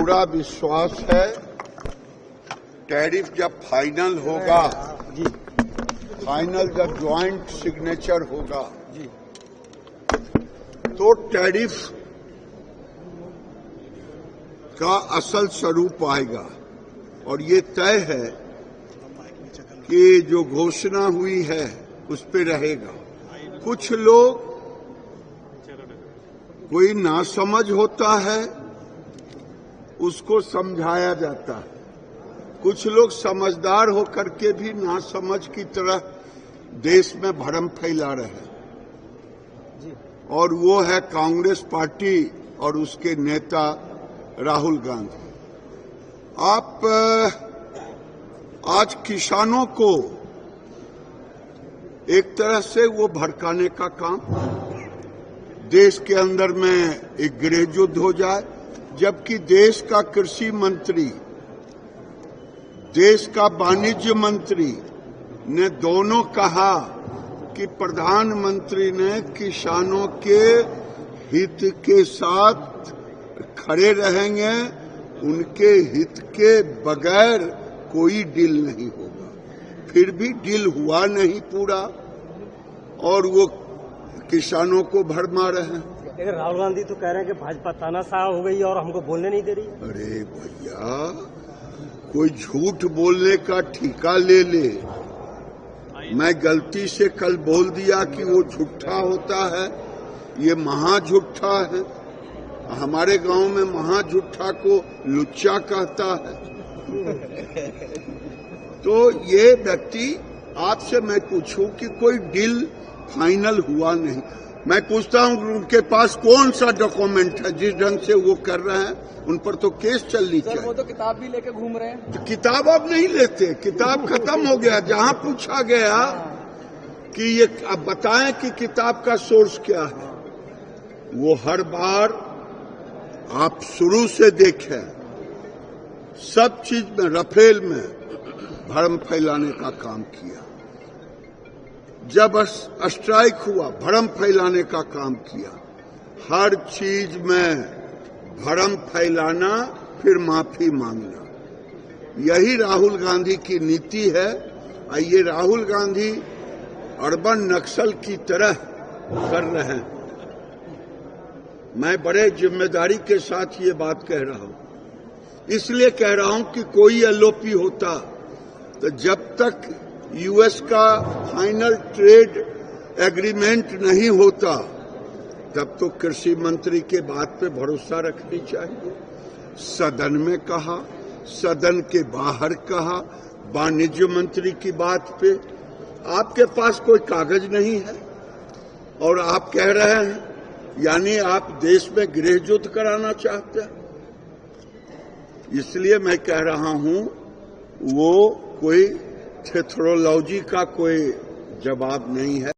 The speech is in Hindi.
पूरा विश्वास है टैरिफ जब फाइनल होगा, फाइनल जब ज्वाइंट सिग्नेचर होगा तो टैरिफ का असल स्वरूप आएगा और ये तय है कि जो घोषणा हुई है उस पे रहेगा। कुछ लोग कोई नासमझ होता है उसको समझाया जाता है, कुछ लोग समझदार होकर के भी नासमझ की तरह देश में भ्रम फैला रहे हैं और वो है कांग्रेस पार्टी और उसके नेता राहुल गांधी। आप आज किसानों को एक तरह से वो भड़काने का काम, देश के अंदर में एक गृह युद्ध हो जाए, जबकि देश का कृषि मंत्री, देश का वाणिज्य मंत्री ने दोनों कहा कि प्रधानमंत्री ने किसानों के हित के साथ खड़े रहेंगे, उनके हित के बगैर कोई डील नहीं होगा। फिर भी डील हुआ नहीं पूरा और वो किसानों को भरमा रहे हैं। लेकिन राहुल गांधी तो कह रहे हैं कि भाजपा तानाशाह हो गई और हमको बोलने नहीं दे रही। अरे भैया, कोई झूठ बोलने का ठेका ले ले। मैं गलती से कल बोल दिया कि वो झूठा होता है, ये महाझूठा है। हमारे गांव में महाझूठा को लुच्चा कहता है। तो ये व्यक्ति, आपसे मैं पूछूं कि कोई डील फाइनल हुआ नहीं, मैं पूछता हूं उनके पास कौन सा डॉक्यूमेंट है जिस ढंग से वो कर रहे हैं, उन पर तो केस चलनी चाहिए। वो तो किताब भी लेके घूम रहे हैं। तो किताब अब नहीं लेते, किताब खत्म हो गया। जहां पूछा गया कि ये अब बताएं कि किताब का सोर्स क्या है, वो हर बार आप शुरू से देखें सब चीज में, रफेल में भ्रम फैलाने का काम किया, जब स्ट्राइक हुआ भ्रम फैलाने का काम किया, हर चीज में भ्रम फैलाना फिर माफी मांगना, यही राहुल गांधी की नीति है। और ये राहुल गांधी अर्बन नक्सल की तरह कर रहे हैं। मैं बड़े जिम्मेदारी के साथ ये बात कह रहा हूं, इसलिए कह रहा हूं कि कोई एलओपी होता तो जब तक यूएस का फाइनल ट्रेड एग्रीमेंट नहीं होता तब तो कृषि मंत्री के बात पे भरोसा रखनी चाहिए। सदन में कहा, सदन के बाहर कहा, वाणिज्य मंत्री की बात पे। आपके पास कोई कागज नहीं है और आप कह रहे हैं, यानी आप देश में गृह युद्ध कराना चाहते हैं। इसलिए मैं कह रहा हूं वो कोई थेथरोलॉजी का कोई जवाब नहीं है।